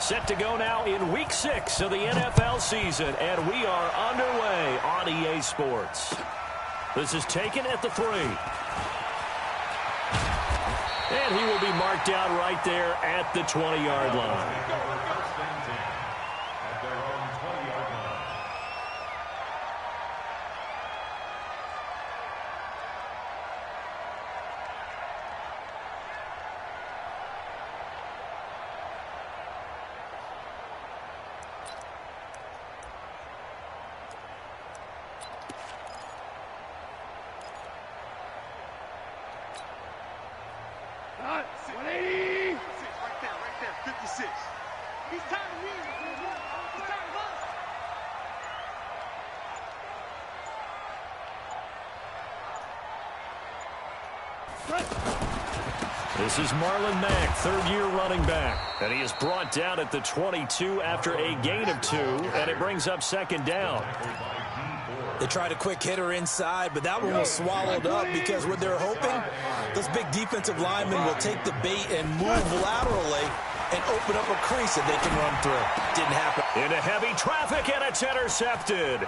Set to go now in Week 6 of the NFL season, and we are underway on EA Sports. This is taken at the 3. And he will be marked down right there at the 20-yard line. This is Marlon Mack, third-year running back. And he is brought down at the 22 after a gain of 2, and it brings up second down. They tried a quick hitter inside, but that one was swallowed up because what they're hoping, those big defensive linemen will take the bait and move laterally and open up a crease that they can run through. Didn't happen. Into heavy traffic, and it's intercepted.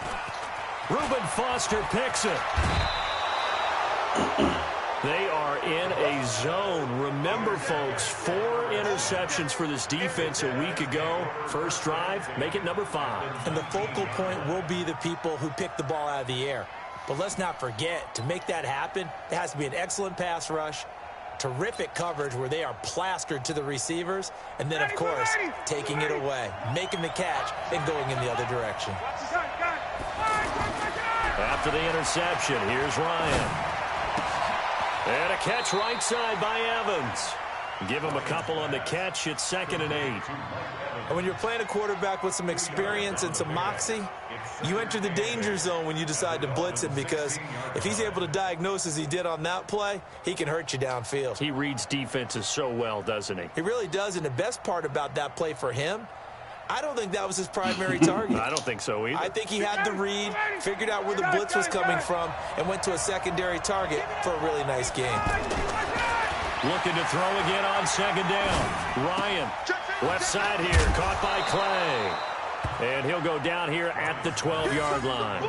Reuben Foster picks it. They are in a zone. Remember, folks, 4 interceptions for this defense a week ago. First drive, make it number 5. And the focal point will be the people who pick the ball out of the air. But let's not forget, to make that happen, it has to be an excellent pass rush, terrific coverage where they are plastered to the receivers, and then, of course, taking it away, making the catch, and going in the other direction. After the interception, here's Ryan. And a catch right side by Evans. Give him a couple on the catch. It's 2nd and 8. And when you're playing a quarterback with some experience and some moxie, you enter the danger zone when you decide to blitz him, because if he's able to diagnose as he did on that play, he can hurt you downfield. He reads defenses so well, doesn't he? He really does, and the best part about that play for him, I don't think that was his primary target. I don't think so either. I think he had the read, figured out where the blitz was coming from, and went to a secondary target for a really nice game. Looking to throw again on 2nd down. Ryan, left side here, caught by Clay. And he'll go down here at the 12-yard line.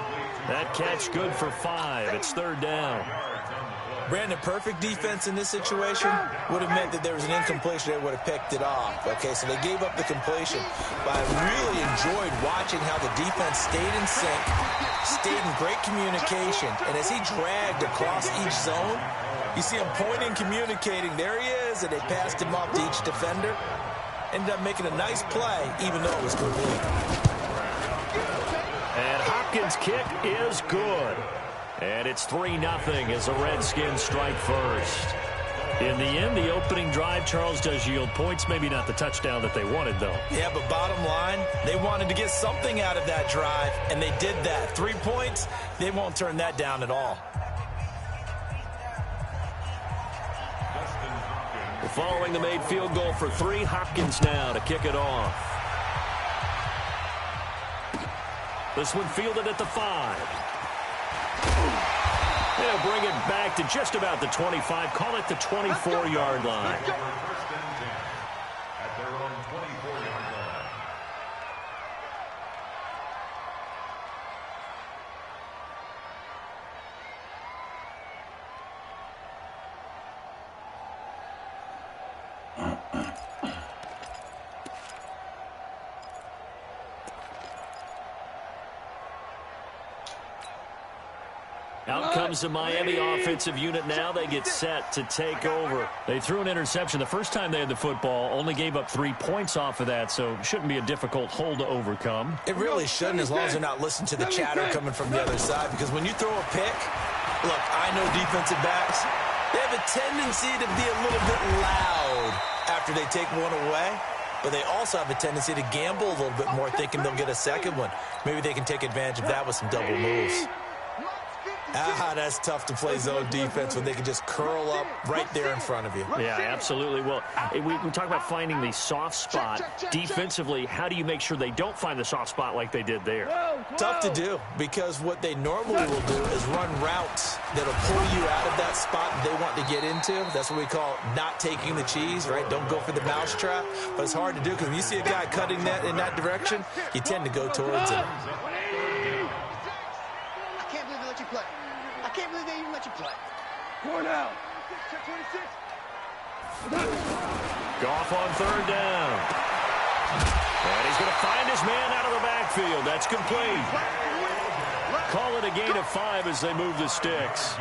That catch good for 5. It's 3rd down. Brandon, perfect defense in this situation would have meant that there was an incompletion. They would have picked it off. Okay, so they gave up the completion. But I really enjoyed watching how the defense stayed in sync, stayed in great communication. And as he dragged across each zone, you see him pointing, communicating. There he is, and they passed him off to each defender. Ended up making a nice play, even though it was complete. And Hopkins' kick is good. And it's 3-0 as the Redskins strike first. In the end, the opening drive, Charles, does yield points. Maybe not the touchdown that they wanted, though. Yeah, but bottom line, they wanted to get something out of that drive, and they did that. 3 points, they won't turn that down at all. Following the made field goal for 3, Hopkins now to kick it off. This one fielded at the 5. They'll bring it back to just about the 25. Call it the 24-yard line. At their own 24-yard line. Out comes the Miami offensive unit now. They get set to take over. They threw an interception the first time they had the football, only gave up 3 points off of that, so it shouldn't be a difficult hole to overcome. It really shouldn't, as long as they're not listening to the chatter coming from the other side, because when you throw a pick, look, I know defensive backs, they have a tendency to be a little bit loud after they take one away, but they also have a tendency to gamble a little bit more, thinking they'll get a second one. Maybe they can take advantage of that with some double moves. That's tough to play zone defense when they can just curl up right there in front of you. Yeah, absolutely. Well, we talk about finding the soft spot. Defensively, how do you make sure they don't find the soft spot like they did there? Tough to do, because what they normally will do is run routes that'll pull you out of that spot they want to get into. That's what we call not taking the cheese, right? Don't go for the mousetrap. But it's hard to do, because when you see a guy cutting that in that direction, you tend to go towards it. I can't believe they even let you play. Going out. Goff on third down. And he's going to find his man out of the backfield. That's complete. Call it a gain of 5 as they move the sticks.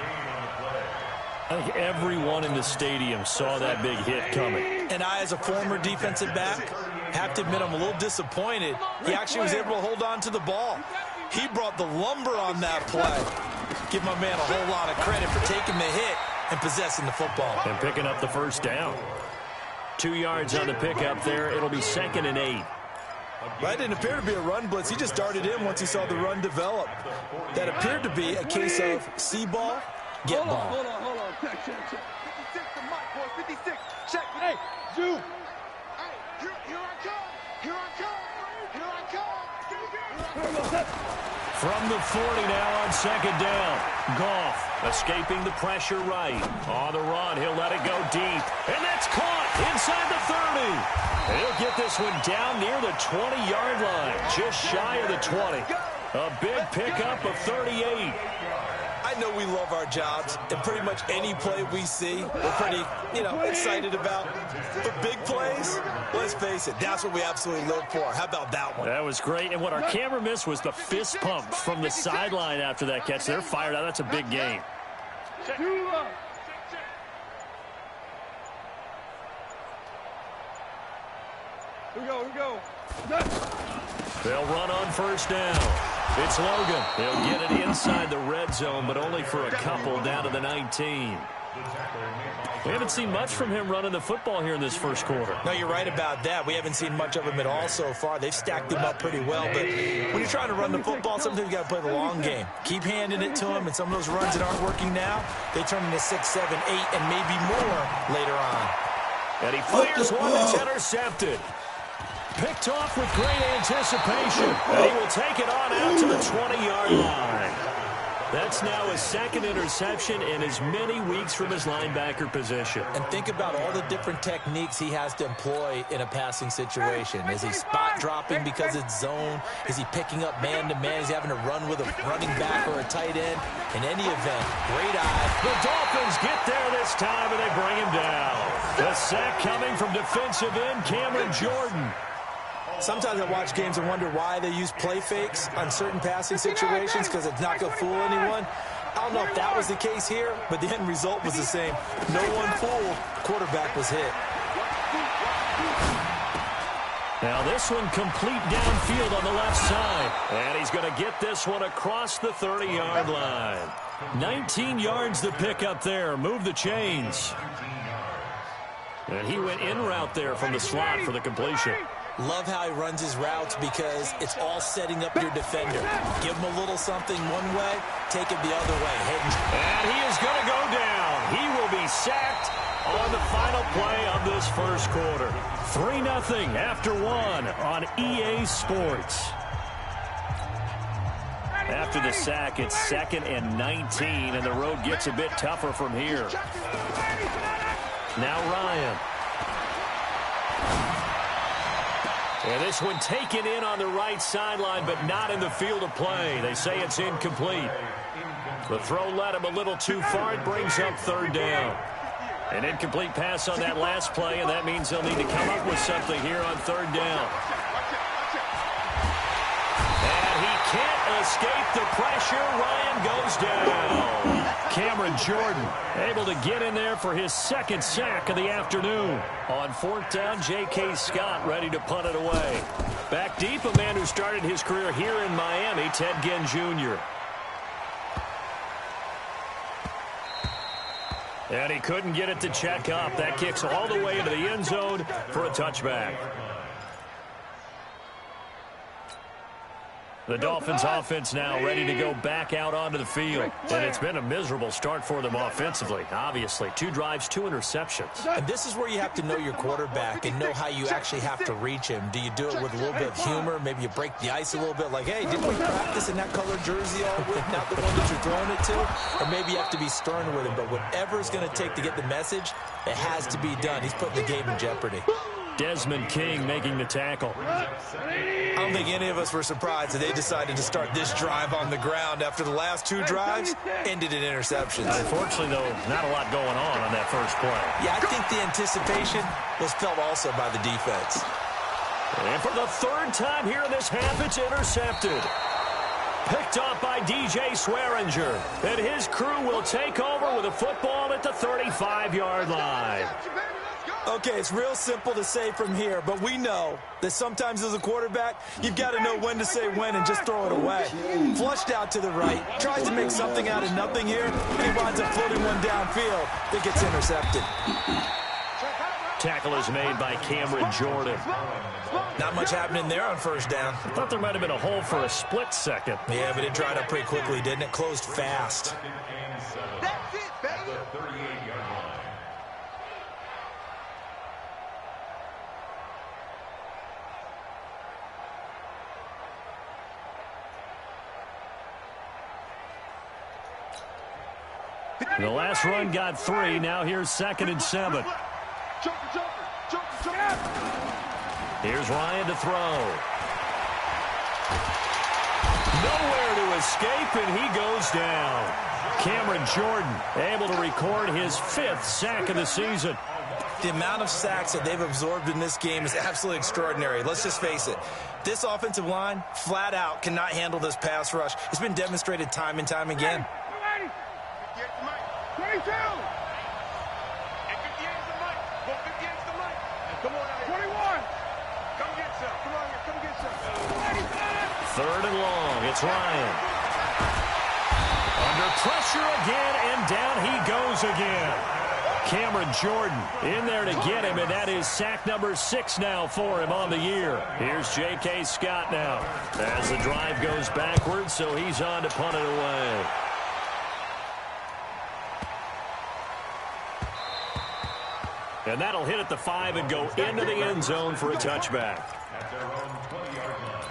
I think everyone in the stadium saw that big hit coming. And I, as a former defensive back, have to admit I'm a little disappointed. He actually was able to hold on to the ball. He brought the lumber on that play. Give my man a whole lot of credit for taking the hit and possessing the football. And picking up the first down. 2 yards on the pickup there. It'll be 2nd and 8. That didn't appear to be a run blitz. He just darted in once he saw the run develop. That appeared to be a case of see ball, get ball. Hold on. Check. 56 to Mike, boy. 56. Check. Hey, Zoo. Hey, here I come. From the 40 now on 2nd down. Goff escaping the pressure right. On the run, he'll let it go deep. And that's caught inside the 30. And he'll get this one down near the 20-yard line. Just shy of the 20. A big pickup of 38. I know we love our jobs, and pretty much any play we see, we're pretty, excited about. But big plays, let's face it, that's what we absolutely live for. How about that one? That was great. And what our camera missed was the fist pump from the sideline after that catch. They're fired out. That's a big game. Here we go. They'll run on first down. It's Logan. He'll get it inside the red zone, but only for a couple down to the 19. We haven't seen much from him running the football here in this first quarter. No, you're right about that. We haven't seen much of him at all so far. They've stacked him up pretty well. But when you're trying to run the football, sometimes you got to play the long game. Keep handing it to him, and some of those runs that aren't working now, they turn into 6, 7, 8, and maybe more later on. And he fires one that's intercepted. Picked off with great anticipation. And he will take it on out to the 20-yard line. That's now his 2nd interception in as many weeks from his linebacker position. And think about all the different techniques he has to employ in a passing situation. Is he spot dropping because it's zone? Is he picking up man-to-man? Is he having to run with a running back or a tight end? In any event, great eye. The Dolphins get there this time, and they bring him down. The sack coming from defensive end Cameron Jordan. Sometimes I watch games and wonder why they use play fakes on certain passing situations, because it's not going to fool anyone. I don't know if that was the case here, but the end result was the same. No one fooled. Quarterback was hit. Now this one complete downfield on the left side. And he's going to get this one across the 30-yard line. 19 yards to pick up there. Move the chains. And he went in route there from the slot for the completion. Love how he runs his routes, because it's all setting up your defender. Give him a little something one way, take it the other way. And he is going to go down. He will be sacked on the final play of this first quarter. 3-0 after 1 on EA Sports. After the sack, it's 2nd and 19, and the road gets a bit tougher from here. Now Ryan. And this one taken in on the right sideline, but not in the field of play. They say it's incomplete. The throw led him a little too far. It brings up 3rd down. An incomplete pass on that last play, and that means they'll need to come up with something here on 3rd down. And he can't escape the pressure. Ryan goes down. Cameron Jordan able to get in there for his 2nd sack of the afternoon. On 4th down, J.K. Scott ready to punt it away. Back deep, a man who started his career here in Miami, Ted Ginn Jr. And he couldn't get it to check up. That kicks all the way into the end zone for a touchback. The Dolphins offense now ready to go back out onto the field. And it's been a miserable start for them offensively. Obviously, 2 drives, 2 interceptions. And this is where you have to know your quarterback and know how you actually have to reach him. Do you do it with a little bit of humor? Maybe you break the ice a little bit like, hey, didn't we practice in that colored jersey all week, not the one that you're throwing it to? Or maybe you have to be stern with him. But whatever it's going to take to get the message, it has to be done. He's putting the game in jeopardy. Desmond King making the tackle. I don't think any of us were surprised that they decided to start this drive on the ground after the last 2 drives ended in interceptions. Unfortunately, though, not a lot going on that first play. Yeah, I think the anticipation was felt also by the defense. And for the 3rd time here in this half, it's intercepted. Picked off by DJ Swearinger. And his crew will take over with a football at the 35-yard line. Okay, it's real simple to say from here, but we know that sometimes as a quarterback, you've got to know when to say when and just throw it away. Flushed out to the right, tries to make something out of nothing here, and he winds up floating one downfield that gets intercepted. Tackle is made by Cameron Jordan. Not much happening there on first down. I thought there might have been a hole for a split second. Yeah, but it dried up pretty quickly, didn't it? Closed fast. That's it, baby. The last run got 3. Now here's 2nd and 7. Here's Ryan to throw. Nowhere to escape, and he goes down. Cameron Jordan able to record his 5th sack of the season. The amount of sacks that they've absorbed in this game is absolutely extraordinary. Let's just face it. This offensive line, flat out, cannot handle this pass rush. It's been demonstrated time and time again. 22! And 58 is the mic. Go 58 is the mic. Come on out here. 21! Come get some. Come on here. Come get some. 3rd and long. It's Ryan. Under pressure again, and down he goes again. Cameron Jordan in there to get him, and that is sack number 6 now for him on the year. Here's J.K. Scott now as the drive goes backwards, so he's on to punt it away. And that'll hit at the 5 and go into the end zone for a touchback. At their own 20-yard line.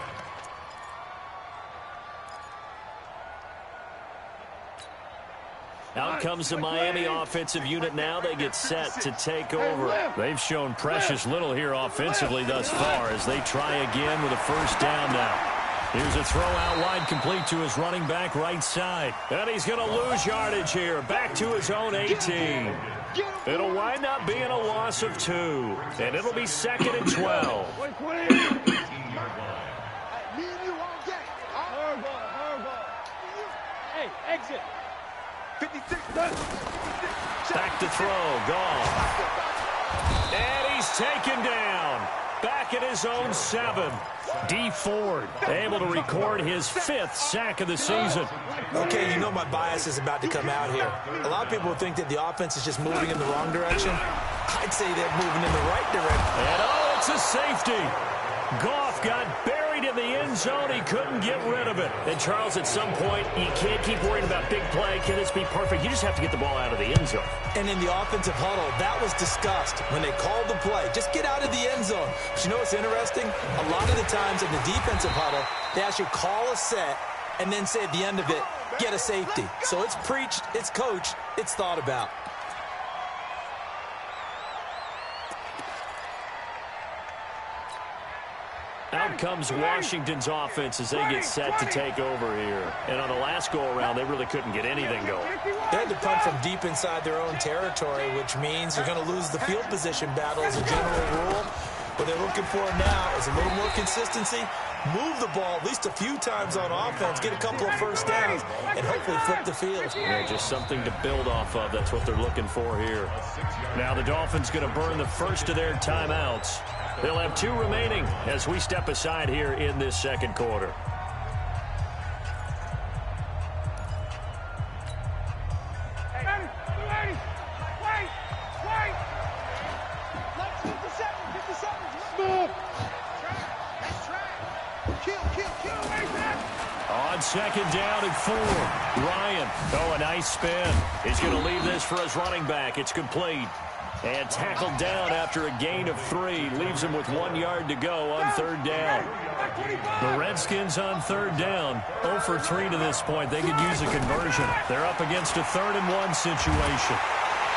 Out comes the Miami offensive unit now. They get set to take over. They've shown precious little here offensively thus far as they try again with a first down now. Here's a throw out wide complete to his running back right side. And he's going to lose yardage here. Back to his own 18. It'll wind up being a loss of 2. And it'll be 2nd and 12. Hey, exit. 56. Back to throw. Gone. And he's taken down. Back at his own 7. D. Ford able to record his 5th sack of the season. Okay, you know my bias is about to come out here. A lot of people think that the offense is just moving in the wrong direction. I'd say they're moving in the right direction. And oh, it's a safety. Goff got buried in the end zone. He couldn't get rid of it. And Charles, at some point, you can't keep worrying about big play. Can this be perfect? You just have to get the ball out of the end zone. And in the offensive huddle, that was discussed when they called the play. Just get out of the end zone. But you know what's interesting? A lot of the times in the defensive huddle, they actually call a set and then say at the end of it, get a safety. So it's preached, it's coached, it's thought about. Out comes Washington's offense as they get set to take over here. And on the last go-around, they really couldn't get anything going. They had to punt from deep inside their own territory, which means you're going to lose the field position battle as a general rule. What they're looking for now is a little more consistency, move the ball at least a few times on offense, get a couple of first downs, and hopefully flip the field. Yeah, just something to build off of. That's what they're looking for here. Now the Dolphins going to burn the first of their timeouts. They'll have 2 remaining as we step aside here in this second quarter. on second down and 4. Ryan, a nice spin. He's going to leave this for his running back. It's complete. And tackled down after a gain of 3. Leaves him with 1 yard to go on third down. The Redskins on third down. 0 for 3 to this point. They could use a conversion. They're up against a 3rd and 1 situation.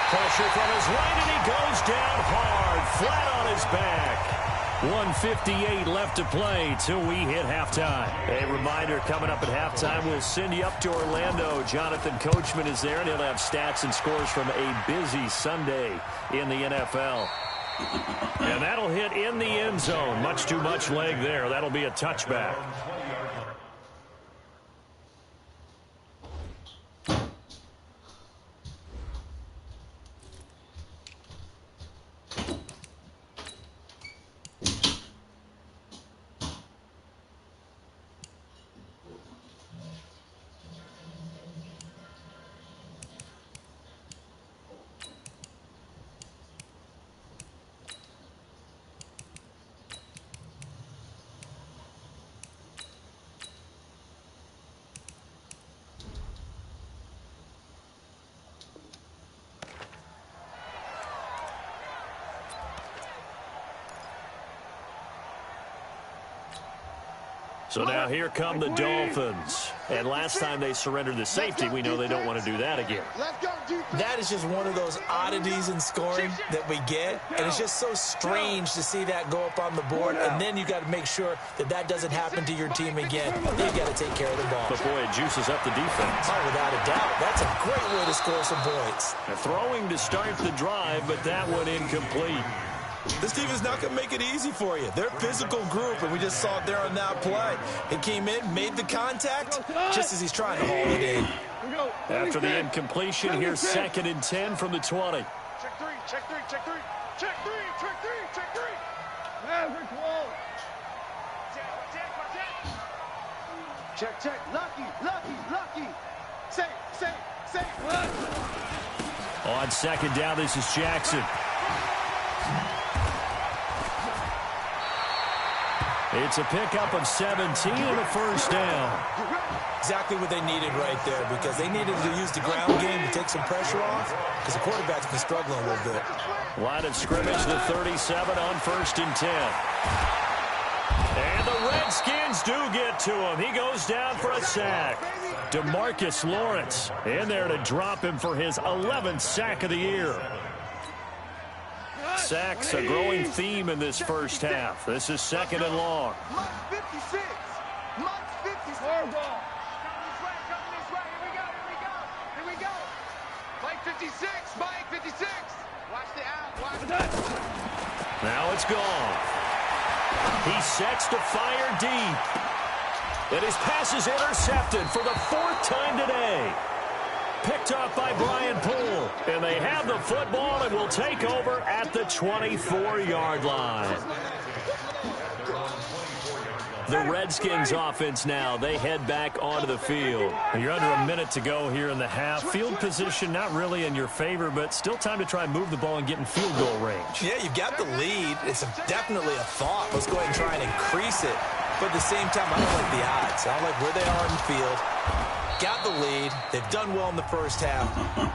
Pressure from his right, and he goes down hard, flat on his back. 1:58 left to play till we hit halftime. A reminder, coming up at halftime, we'll send you up to Orlando. Jonathan Coachman is there, and he'll have stats and scores from a busy Sunday in the NFL. And that'll hit in the end zone. Much too much leg there. That'll be a touchback. So now here come the Dolphins. And last time they surrendered the safety, we know they don't want to do that again. That is just one of those oddities in scoring that we get. And it's just so strange to see that go up on the board. And then you got to make sure that that doesn't happen to your team again. Then you got to take care of the ball. But boy, it juices up the defense. Oh, without a doubt. That's a great way to score some points. They're throwing to start the drive, but that one incomplete. This team is not going to make it easy for you. They're a physical group, and we just saw it there on that play. He came in, made the contact, just as he's trying to haul it in. After the incompletion, here's 2nd and 10 from the 20. Check 3, check 3, check 3. Check 3, check 3, check 3. Check. Lucky. Safe. On second down, this is Jackson. It's a pickup of 17 and a first down. Exactly what they needed right there, because they needed to use the ground game to take some pressure off, because the quarterback's been struggling a little bit. Line of scrimmage, the 37 on 1st and 10. And the Redskins do get to him. He goes down for a sack. DeMarcus Lawrence in there to drop him for his 11th sack of the year. Sacks, a growing theme in this first half. This is 2nd and long. Mike 56. Coming this way. Here we go. Mike 56. Watch the out. Now it's gone. He sets to fire deep. And his pass is intercepted for the 4th time today. Picked up by Brian Poole. And they have the football and will take over at the 24-yard line. The Redskins offense now, they head back onto the field. You're under a minute to go here in the half. Field position not really in your favor, but still time to try and move the ball and get in field goal range. Yeah, you've got the lead. It's definitely a thought. Let's go ahead and try and increase it. But at the same time, I don't like the odds. I don't like where they are in the field. Got the lead. They've done well in the first half.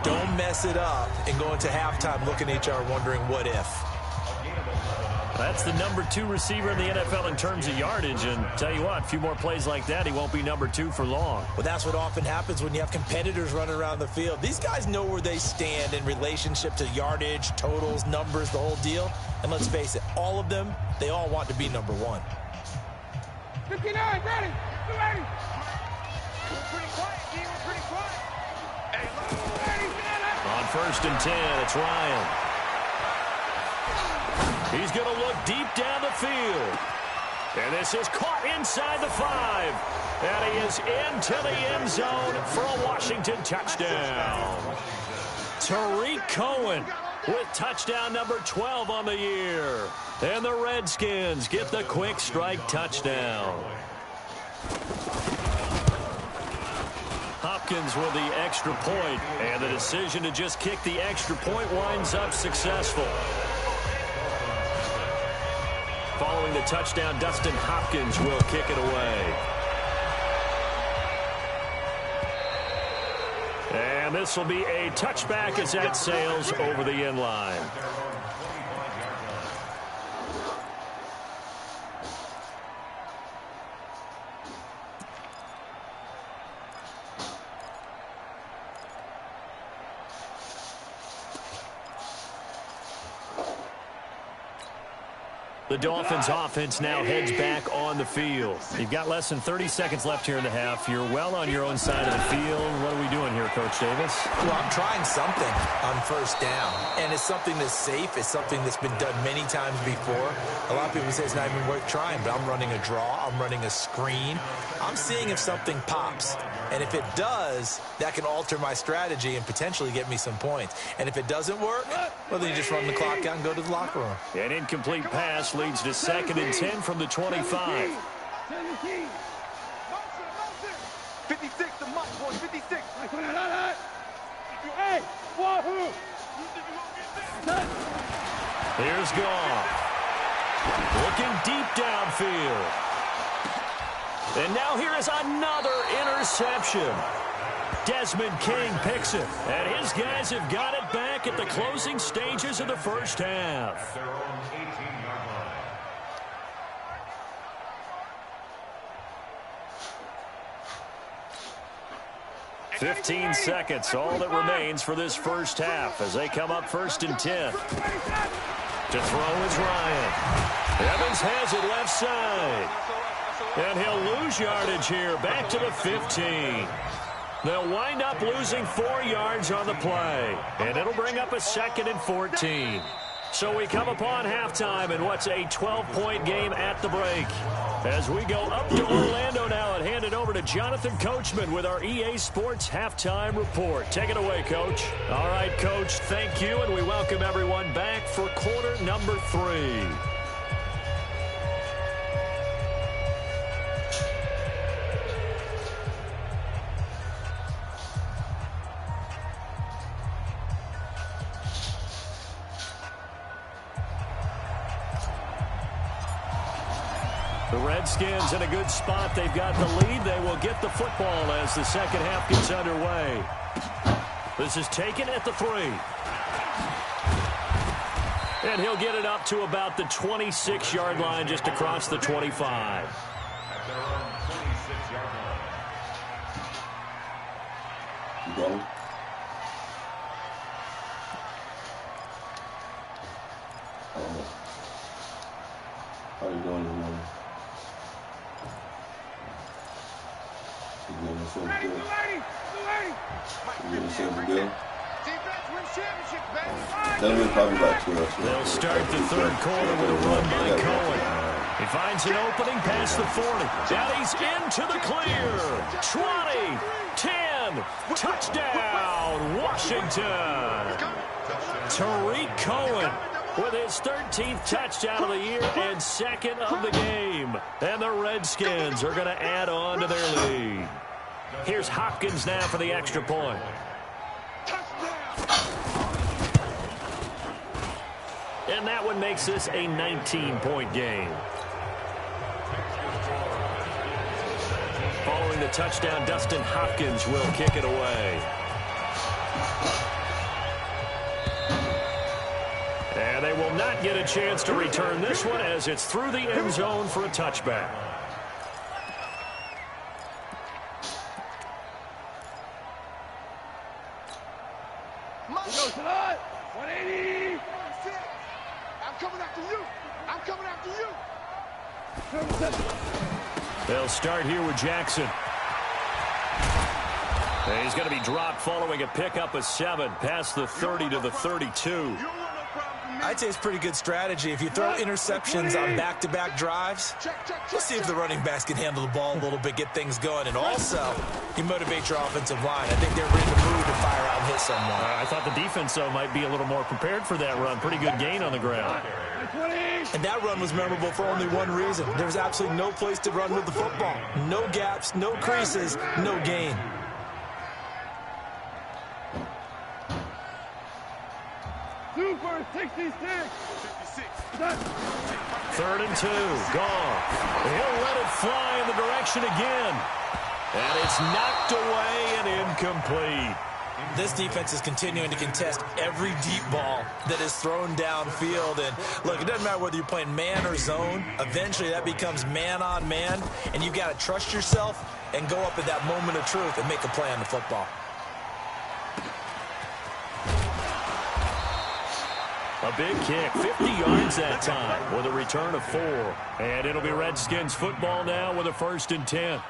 Don't mess it up and go into halftime looking at each other wondering what if. That's the number 2 receiver in the NFL in terms of yardage. And tell you what, a few more plays like that, he won't be number 2 for long. Well, that's what often happens when you have competitors running around the field. These guys know where they stand in relationship to yardage, totals, numbers, the whole deal. And let's face it, all of them, they all want to be number 1. 59, ready. We're pretty quiet, G. We're pretty quiet. Hey, look. On 1st and 10, it's Ryan. He's going to look deep down the field. And this is caught inside the 5. And he is into the end zone for a Washington touchdown. Tariq Cohen with touchdown number 12 on the year. And the Redskins get the quick strike touchdown. Hopkins with the extra point, and the decision to just kick the extra point winds up successful. Following the touchdown, Dustin Hopkins will kick it away. And this will be a touchback as that sails over the end line. The Dolphins offense now heads back on the field. You've got less than 30 seconds left here in the half. You're well on your own side of the field. What are we doing here, Coach Davis? Well, I'm trying something on first down, and it's something that's safe. It's something that's been done many times before. A lot of people say it's not even worth trying, but I'm running a draw. I'm running a screen. I'm seeing if something pops, and if it does, that can alter my strategy and potentially get me some points. And if it doesn't work, well, then you just run the clock out and go to the locker room. An incomplete pass leads to 2nd and 10 from the 25. 56, the mic, boys, 56. Here's Goff. Looking deep downfield. And now here is another interception. Desmond King picks it. And his guys have got it back at the closing stages of the first half. Their own 18-yard line. 15 seconds, all that remains for this first half as they come up 1st and 10. To throw is Ryan. Evans has it left side. And he'll lose yardage here, back to the 15. They'll wind up losing 4 yards on the play. And it'll bring up a 2nd and 14. So we come upon halftime in what's a 12-point game at the break. As we go up to Orlando now and hand it over to Jonathan Coachman with our EA Sports Halftime Report. Take it away, Coach. All right, Coach, thank you, and we welcome everyone back for quarter number 3. The Redskins in a good spot. They've got the lead. They will get the football as the second half gets underway. This is taken at the 3. And he'll get it up to about the 26-yard line, just across the 25. At their own 26-yard line. Go. How you doing this morning? You getting yourself good? You getting yourself good? That'll be probably about 12. They'll start the third quarter with a run by Cohen. He finds an opening past the 40. Now he's into the clear. 20, 10, touchdown, Washington. Tariq Cohen with his 13th touchdown of the year and 2nd of the game. And the Redskins are going to add on to their lead. Here's Hopkins now for the extra point. And that one makes this a 19-point game. Following the touchdown, Dustin Hopkins will kick it away. And they will not get a chance to return this one as it's through the end zone for a touchback. They'll start here with Jackson. And he's going to be dropped following a pickup of 7 past the 30 to the 32. I'd say it's pretty good strategy. If you throw interceptions on back-to-back drives, let's see if the running backs can handle the ball a little bit, get things going. And also, you motivate your offensive line. I think they're ready to move and fire out and hit someone. I thought the defense, though, might be a little more prepared for that run. Pretty good gain on the ground. And that run was memorable for only one reason. There was absolutely no place to run with the football. No gaps, no creases, no gain. Super 66. 3rd and 2. Gone. He'll let it fly in the direction again. And it's knocked away and incomplete. This defense is continuing to contest every deep ball that is thrown downfield. And look, it doesn't matter whether you're playing man or zone. Eventually that becomes man on man, and you've got to trust yourself and go up at that moment of truth and make a play on the football. A big kick, 50 yards that time with a return of 4. And it'll be Redskins football now with a 1st and 10.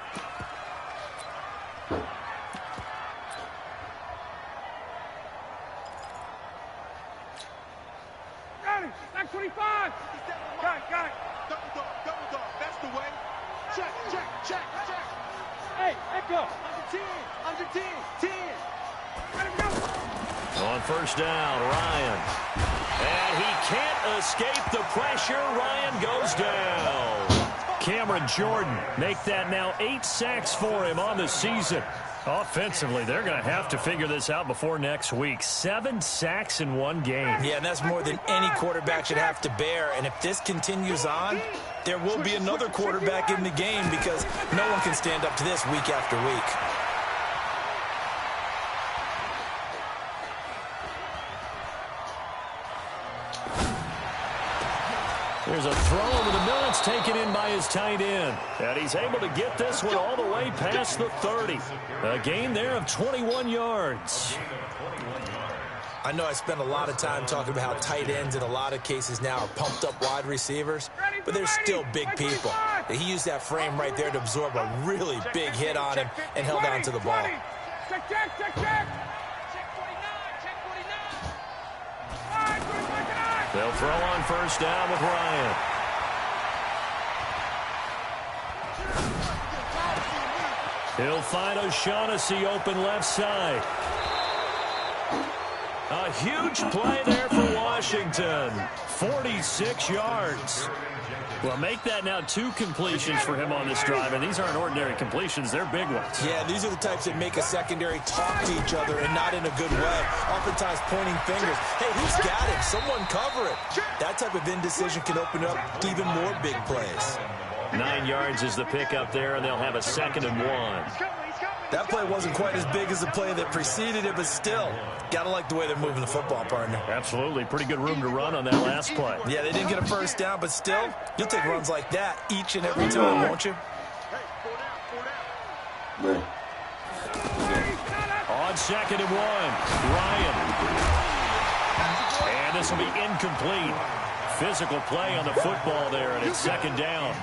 Back 25. Got it. Double dog. That's the way. Check. Hey, go. Under 10. 10. Let him go. On 1st down, Ryan. And he can't escape the pressure. Ryan goes down. Cameron Jordan make that now 8 sacks for him on the season. Offensively, they're going to have to figure this out before next week. 7 sacks in 1 game. Yeah, and that's more than any quarterback should have to bear. And if this continues on, there will be another quarterback in the game because no one can stand up to this week after week. There's a throw over the middle. It's taken in by his tight end. And he's able to get this one all the way past the 30. A gain there of 21 yards. I know I spent a lot of time talking about how tight ends in a lot of cases now are pumped up wide receivers, but they're still big people. He used that frame right there to absorb a really big hit on him and held on to the ball. Check. They'll throw on 1st down with Ryan. He'll find O'Shaughnessy open left side. A huge play there for Washington. 46 yards. Well, make that now 2 completions for him on this drive, and these aren't ordinary completions. They're big ones. Yeah, these are the types that make a secondary talk to each other and not in a good way. Oftentimes pointing fingers. Hey, who's got him? Someone cover it. That type of indecision can open up to even more big plays. 9 yards is the pickup there, and they'll have a 2nd and 1. That play wasn't quite as big as the play that preceded it, but still, gotta like the way they're moving the football, partner. Absolutely. Pretty good room to run on that last play. Yeah, they didn't get a 1st down, but still, you'll take runs like that each and every time, won't you? On 2nd and 1, Ryan. And this will be incomplete. Physical play on the football there, and it's 2nd down.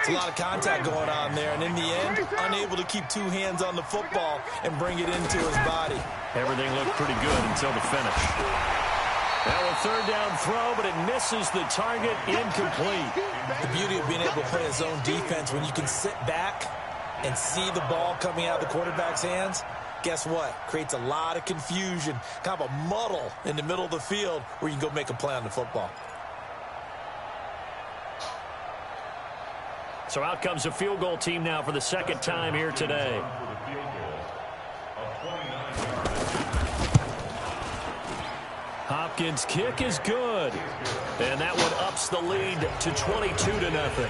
It's a lot of contact going on there, and in the end, unable to keep 2 hands on the football and bring it into his body. Everything looked pretty good until the finish. Now a 3rd down throw, but it misses the target, incomplete. The beauty of being able to play a zone defense when you can sit back and see the ball coming out of the quarterback's hands, guess what? Creates a lot of confusion, kind of a muddle in the middle of the field where you can go make a play on the football. So out comes a field goal team now for the 2nd time here today. Hopkins' kick is good. And that one ups the lead to 22-0.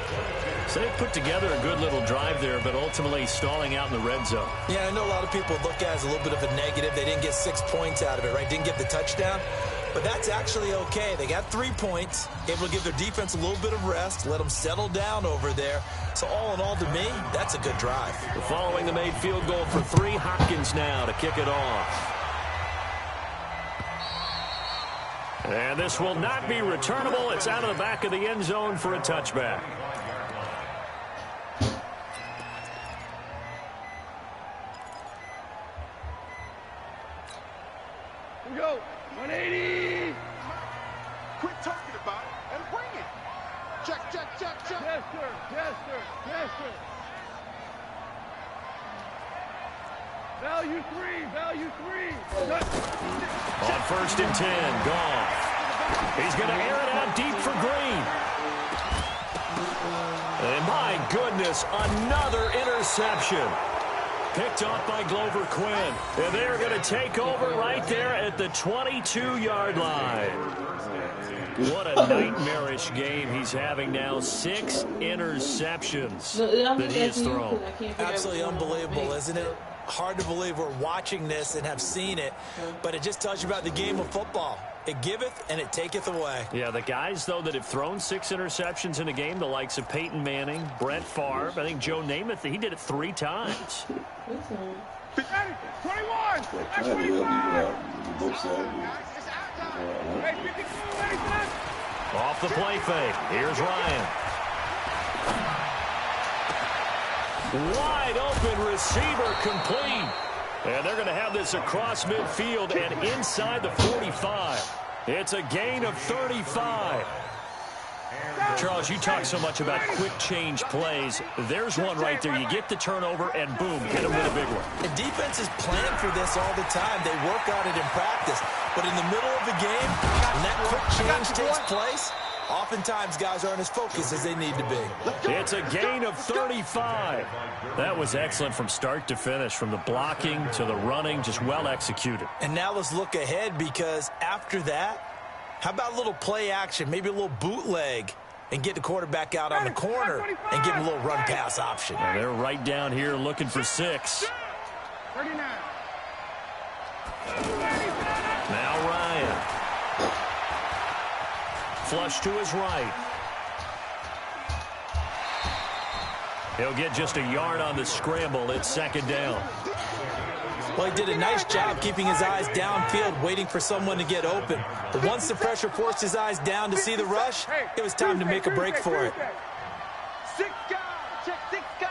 So they put together a good little drive there, but ultimately stalling out in the red zone. Yeah, I know a lot of people look at it as a little bit of a negative. They didn't get 6 points out of it, right? Didn't get the touchdown. But that's actually okay. They got 3 points, able to give their defense a little bit of rest, let them settle down over there. So all in all, to me, that's a good drive. Following the made field goal for 3, Hopkins now to kick it off. And this will not be returnable. It's out of the back of the end zone for a touchback. Here we go. 180. Quit talking about it and bring it. Check. Yes, sir. Value 3. On 1st and 10, Goff. He's going to air it out deep for Green. And my goodness, another interception. Picked off by Glover Quinn. And they're going to take over right there at the 22-yard line. What a nightmarish game he's having now. 6 interceptions that he has thrown. Absolutely unbelievable, isn't it? hard to believe we're watching this and have seen it, but it just tells you about the game of football. It giveth and it taketh away. Yeah, the guys, though, that have thrown 6 interceptions in a game, the likes of Peyton Manning, Brett Favre, I think Joe Namath, he did it 3 times. 21! Off the play fake. Here's Ryan. Wide open receiver complete. And they're going to have this across midfield and inside the 45. It's a gain of 35. Charles, you talk so much about quick change plays. There's one right there. You get the turnover, and boom, hit them with a big one. The defenses plan for this all the time. They work on it in practice. But in the middle of the game, when that quick change takes place, oftentimes guys aren't as focused as they need to be. It's a gain of 35. That was excellent from start to finish, from the blocking to the running, just well executed. And now let's look ahead, because after that, how about a little play action, maybe a little bootleg, and get the quarterback out on the corner and give him a little run-pass option. And they're right down here looking for 6. 39. Now Ryan. Flush to his right. He'll get just a yard on the scramble. It's 2nd down. Well, he did a nice job keeping his eyes downfield, waiting for someone to get open. But once the pressure forced his eyes down to see the rush, it was time to make a break for it. 6 guys. Check 6 guys.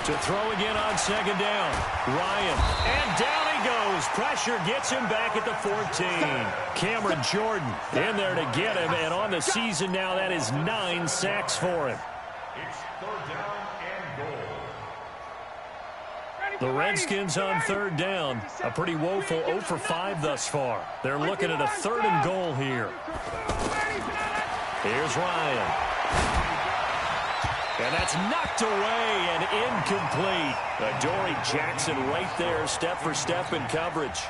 To throw again on 2nd down. Ryan. And down he goes. Pressure gets him back at the 14. Cameron Jordan in there to get him. And on the season now, that is 9 sacks for him. It's 3rd down and goal. The Redskins on 3rd down. A pretty woeful 0 for 5 thus far. They're looking at a 3rd and goal here. Here's Ryan. And that's knocked away and incomplete. Adoree Jackson right there, step for step in coverage.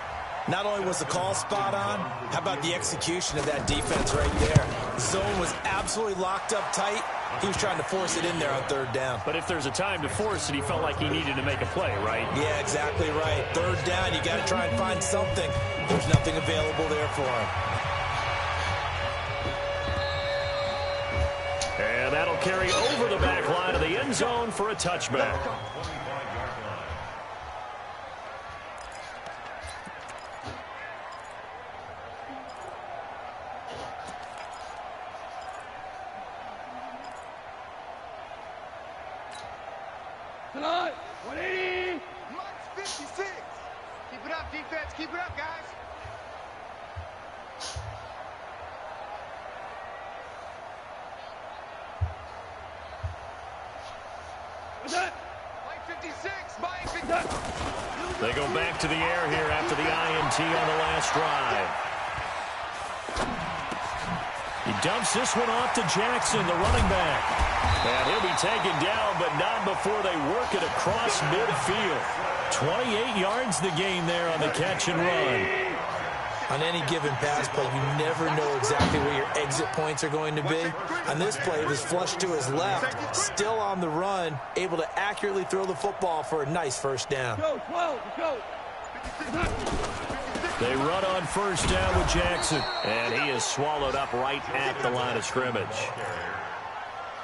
Not only was the call spot on, how about the execution of that defense right there? The zone was absolutely locked up tight. He was trying to force it in there on 3rd down. But if there's a time to force it, he felt like he needed to make a play, right? Yeah, exactly right. 3rd down, you got to try and find something. There's nothing available there for him. And that'll carry over the back line of the end zone for a touchback. Tonight, 180. Mike's 56. Keep it up, defense. Keep it up, guys. Mike 56. Mike 56. They go back to the air here after the INT on the last drive. He dumps this one off to Jackson, the running back. And he'll be taken down, but not before they work it across midfield. 28 yards the gain there on the catch and run. On any given pass play, you never know exactly where your exit points are going to be. On this play, it was flushed to his left, still on the run, able to accurately throw the football for a nice 1st down. Go, 12, go. They run on 1st down with Jackson, and he is swallowed up right at the line of scrimmage.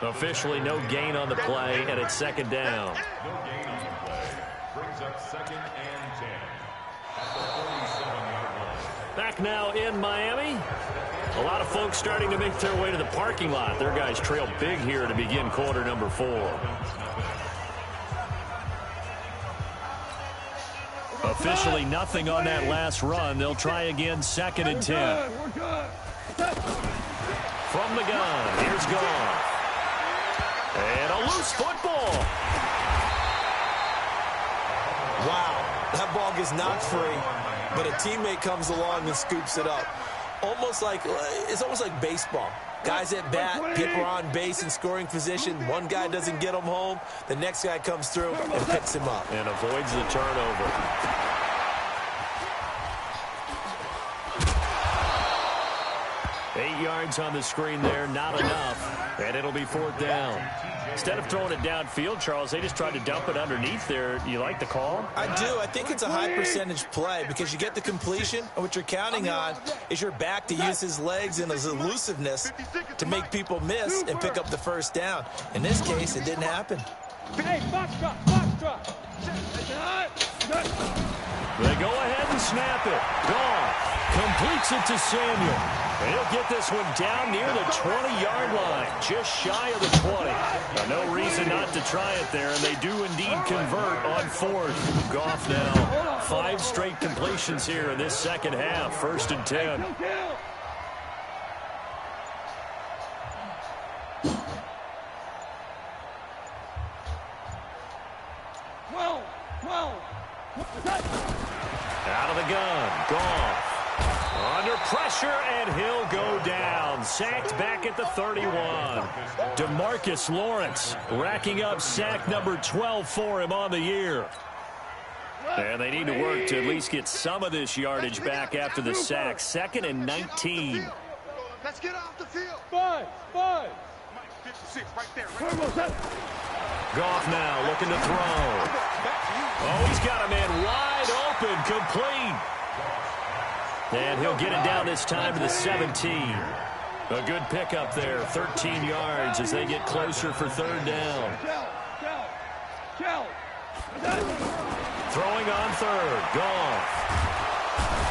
Officially no gain on the play, and it's 2nd down. No gain on the play. Brings up 2nd and 10. At the 47-yard line. Back now in Miami. A lot of folks starting to make their way to the parking lot. Their guys trail big here to begin quarter number 4. Officially nothing on that last run. They'll try again, 2nd and 10. From the gun, here's Goff. And a loose football. Wow, that ball gets knocked free, but a teammate comes along and scoops it up. It's almost like baseball. Guys at bat, people are on base in scoring position. One guy doesn't get him home. The next guy comes through and picks him up. And avoids the turnover. 8 yards on the screen there, not enough, and it'll be 4th down. Instead of throwing it downfield, Charles, they just tried to dump it underneath there. You like the call? I do. I think it's a high percentage play because you get the completion, and what you're counting on is your back to use his legs and his elusiveness to make people miss and pick up the 1st down. In this case, it didn't happen. Hey, box drop. They go ahead and snap it. Goff completes it to Samuel. And he'll get this one down near the 20-yard line, just shy of the 20. No reason not to try it there, and they do indeed convert on 4th. Goff now 5 straight completions here in this second half, 1st and 10. Out of the gun, Goff. Under pressure, and he'll go down. Sacked back at the 31. DeMarcus Lawrence racking up sack number 12 for him on the year. And they need to work to at least get some of this yardage back after the sack. 2nd and 19. Let's get off the field. 5. 56 right there. Goff now looking to throw. Oh, he's got a man wide open, complete. And he'll get it down this time to the 17. A good pickup there, 13 yards as they get closer for 3rd down. Throwing on 3rd, Goff.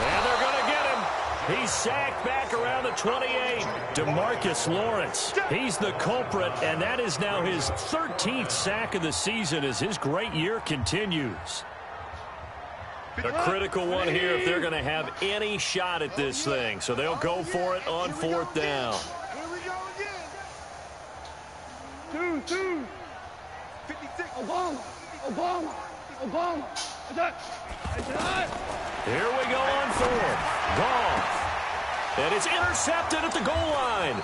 And they're going to get him. He's sacked back around the 28. DeMarcus Lawrence, he's the culprit, and that is now his 13th sack of the season as his great year continues. A critical one here if they're going to have any shot at this thing. So they'll go for it on 4th down. Here we go again. 2. 56. Obama. Here we go on 4th. Goff. And it's intercepted at the goal line.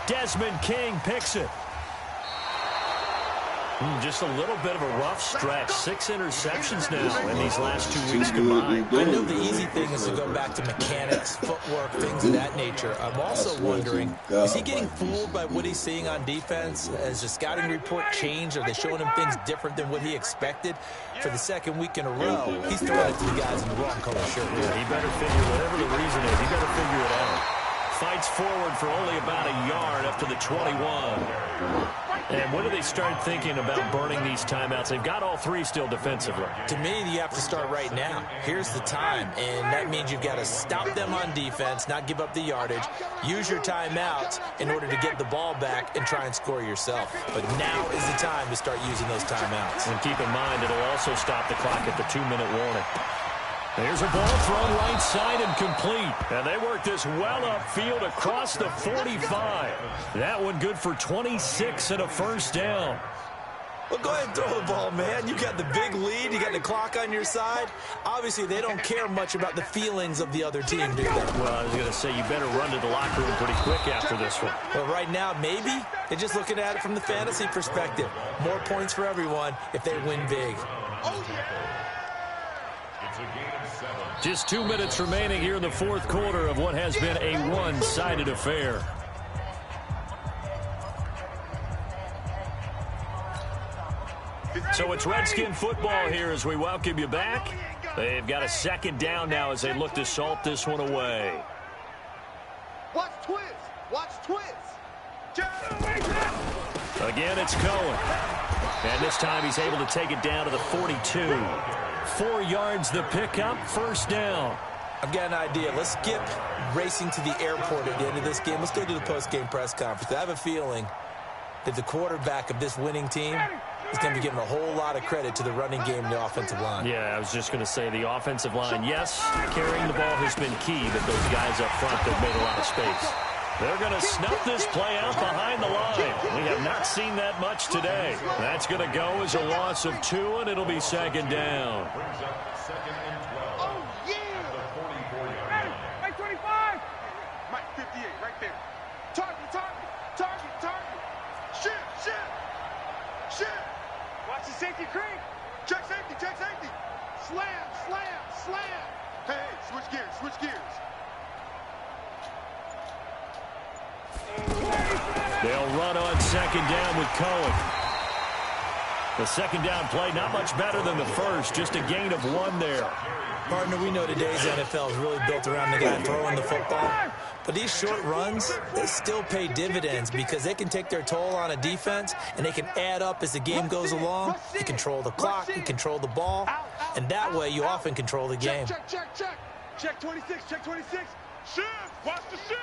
Desmond King picks it. Just a little bit of a rough stretch. 6 interceptions now in these last 2 weeks combined. I know the easy thing is to go back to mechanics, footwork, things of that nature. I'm also wondering, is he getting fooled by what he's seeing on defense? Has the scouting report changed? Are they showing him things different than what he expected? For the 2nd week in a row, he's throwing it to the guys in the wrong color shirt. Yeah, he better figure, whatever the reason is, he better figure it out. Fights forward for only about a yard up to the 21. And when do they start thinking about burning these timeouts? They've got all 3 still defensively. To me, you have to start right now. Here's the time, and that means you've got to stop them on defense, not give up the yardage, use your timeouts in order to get the ball back and try and score yourself. But now is the time to start using those timeouts. And keep in mind, it'll also stop the clock at the 2-minute warning. There's a ball thrown right side and complete. And they work this well upfield across the 45. That one good for 26 and a 1st down. Well, go ahead and throw the ball, man. You got the big lead. You got the clock on your side. Obviously, they don't care much about the feelings of the other team, do they? Well, I was going to say, you better run to the locker room pretty quick after this one. Well, right now, maybe. They're just looking at it from the fantasy perspective. More points for everyone if they win big. Just 2 minutes remaining here in the 4th quarter of what has been a one-sided affair. So it's Redskin football here as we welcome you back. They've got a 2nd down now as they look to salt this one away. Watch twist. Again, it's Cohen. And this time he's able to take it down to the 42. 4 yards the pickup, 1st down. I've got an idea. Let's skip racing to the airport at the end of this game. Let's go to the post-game press conference. I have a feeling that the quarterback of this winning team is going to be giving a whole lot of credit to the running game and the offensive line. Yeah, I was just going to say the offensive line, yes, carrying the ball has been key, but those guys up front have made a lot of space. They're going to snuff this play out behind the line. We have not seen that much today. That's going to go as a loss of 2, and it'll be 2nd down. Oh, yeah. Mike 25. Mike 58 right there. Target. Shit. Watch the safety creep. Check safety. Slam. Hey, switch gears. They'll run on second down with Cohen. The second down play, not much better than the first, just a gain of 1 there. Partner, we know today's NFL is really built around the guy throwing the football. But these short runs, they still pay dividends because they can take their toll on a defense, and they can add up as the game goes along. You control the clock, you control the ball, and that way you often control the game. Check, check, check. Check 26, check 26. Shift, watch the shift.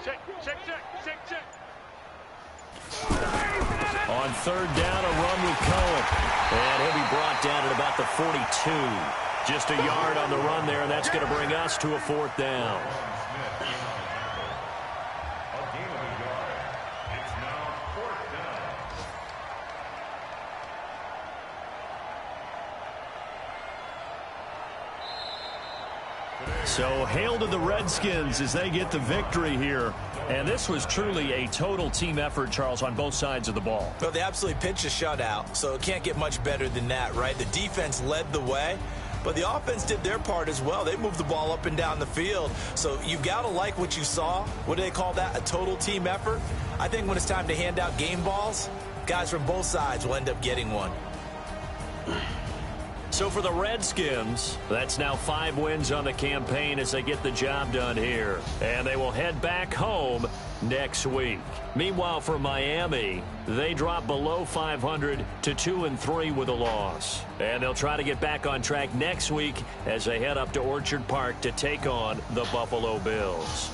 Check, check, check, check, check. On third down, a run with Cohen. And he'll be brought down at about the 42. Just a yard on the run there, and that's going to bring us to a 4th down. So hail to the Redskins as they get the victory here. And this was truly a total team effort, Charles, on both sides of the ball. Well, they absolutely pitched a shutout, so it can't get much better than that, right? The defense led the way, but the offense did their part as well. They moved the ball up and down the field. So you've got to like what you saw. What do they call that? A total team effort? I think when it's time to hand out game balls, guys from both sides will end up getting one. So for the Redskins, that's now 5 wins on the campaign as they get the job done here. And they will head back home next week. Meanwhile, for Miami, they drop below 500 to 2-3 with a loss. And they'll try to get back on track next week as they head up to Orchard Park to take on the Buffalo Bills.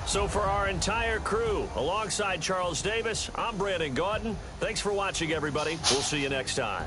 So for our entire crew, alongside Charles Davis, I'm Brandon Gaudin. Thanks for watching, everybody. We'll see you next time.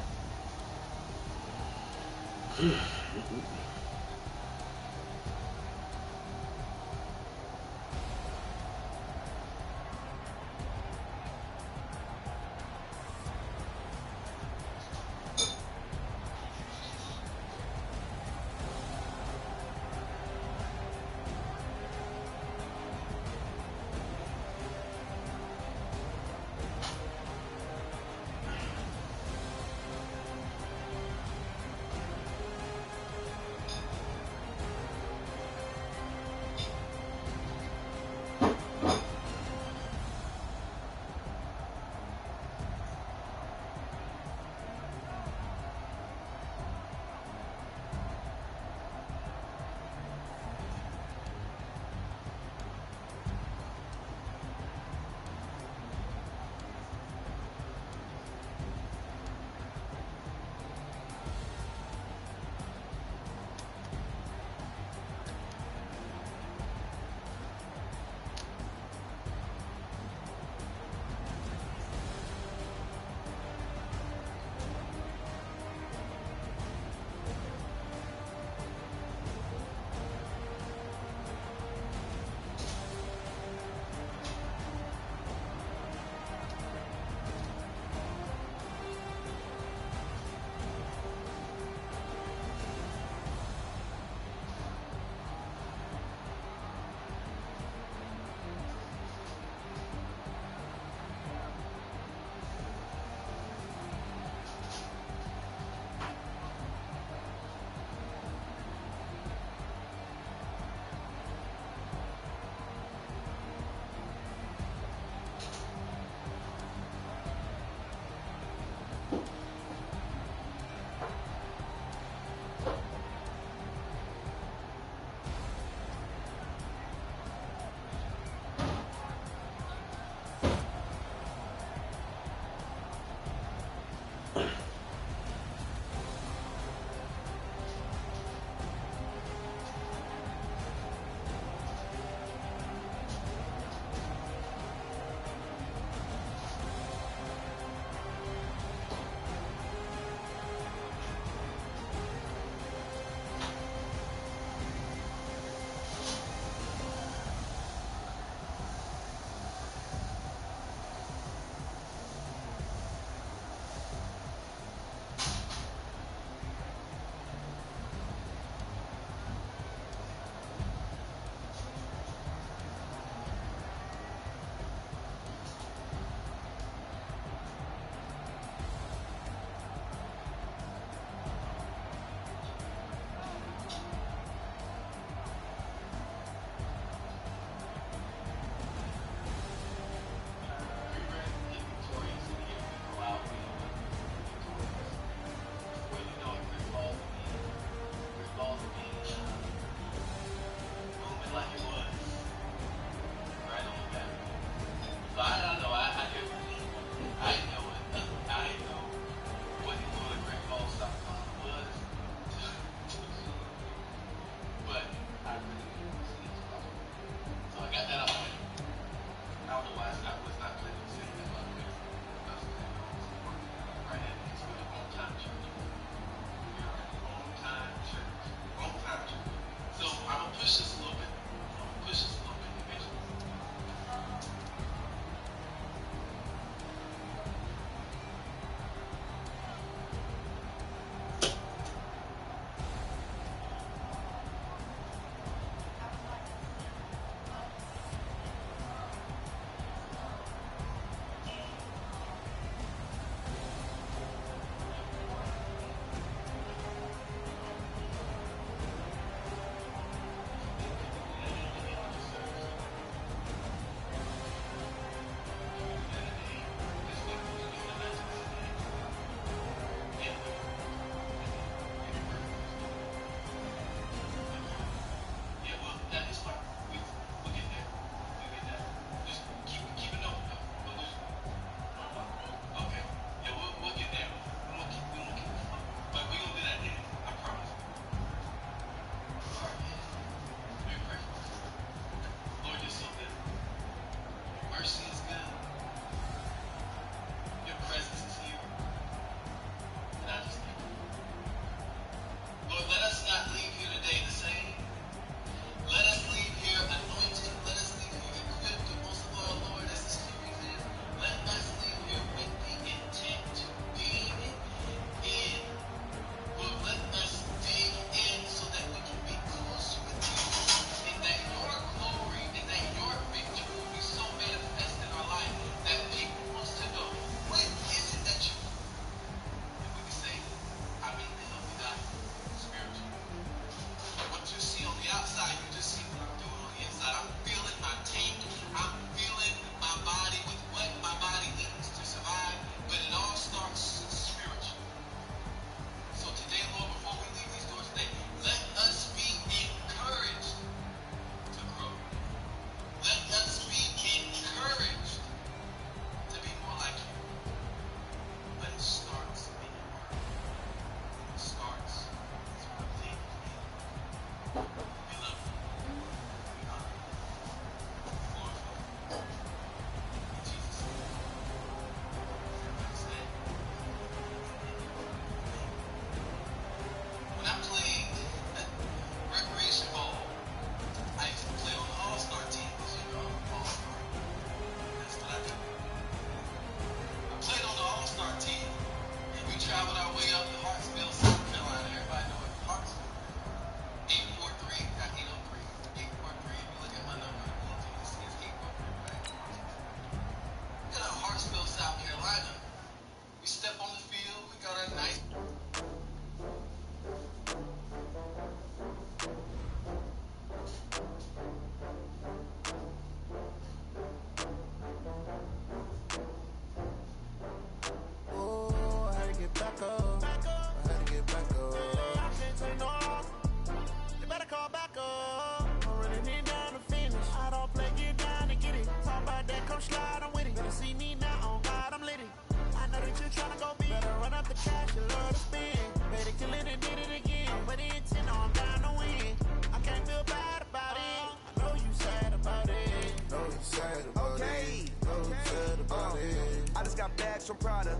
I just got bags from Prada,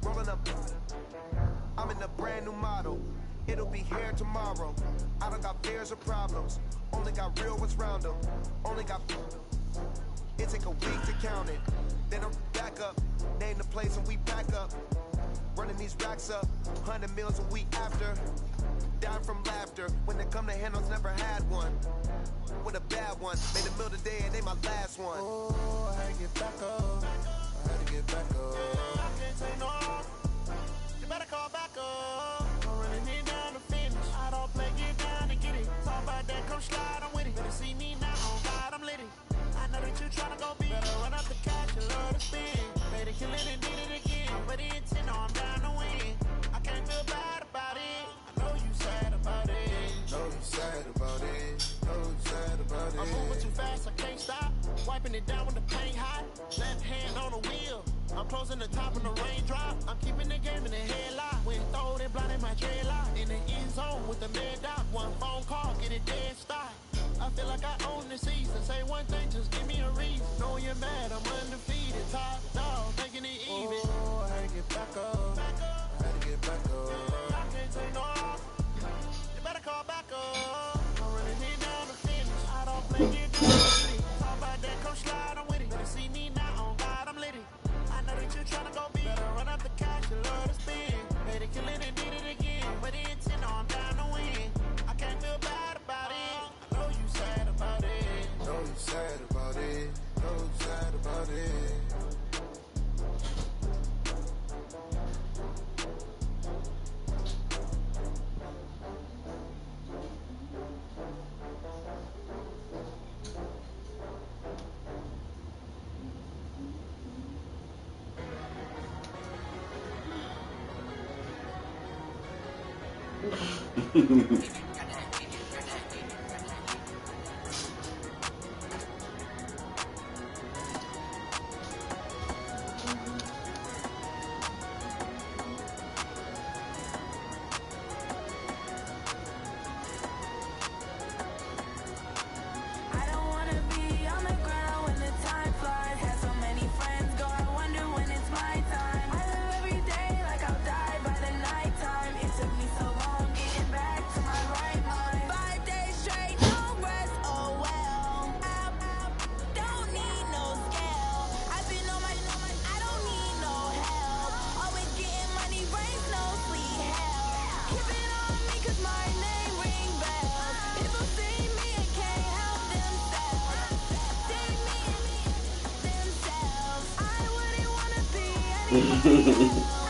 rolling up. I'm in a brand new model. It'll be here tomorrow. I don't got fears or problems. Only got real ones round them. Only got. It take a week to count it. Then I'm back up. Name the place and we back up. Running these racks up. 100 meals a week after. Dying from laughter. When they come to handles, never had one. With a bad one. Made a meal today and they my last one. Oh, I had to get back up. I had to get back up. I can't take no off. You better call back up. I'm running it down to finish. I don't play, get down and get it. Talk about that, come slide, I'm with it. Better see me now, on God, I'm lit it. I know that you tryna go big. Better run up the cash, you love to spin. Made a kill it and did it again. But the intent, no, I'm down to win. I can't feel bad about it. I know you sad about it. Know you sad about it. Know you sad about it. I'm moving too fast, I can't stop. Wiping it down when the paint hot. Left hand on the wheel. I'm closing the top when the raindrop. I'm keeping the game in the headlock. When throwed and blinded my dreadlock. In the end zone with the mad dot. One phone call, get it dead stop. I feel like I own the season. Say one thing, just give me a reason. Know you're mad, I'm undefeated. Top dog, making it even. Oh, I had to get back up. I had to get back up. I can't take no off. You better call back up. I'm running it down to finish. I don't play, get down. Talk about that, come slide, I'm with it. Better see me now, on God, I'm lit it. I know that you tryna go big. Better run up the cash, you love to spin. Made a kill it and did it again. But the intent, no, I'm down to win. I can't feel bad about it. I know you sad about it. Know you sad about it. Know you sad about it. I don't wanna be on the ground when the time flies. Had so many friends go, I wonder when it's my time. I live every day like I'll die by the nighttime. It took me so long getting back to my right mind. 5 days straight, no rest, oh well. Don't need no scale. I've been on my, I don't need no help. Always getting money, rains, no sleep, hell. Keep it on me 'cause my name ring bells. People see me and can't help themselves. See me themselves. I wouldn't wanna be anybody else.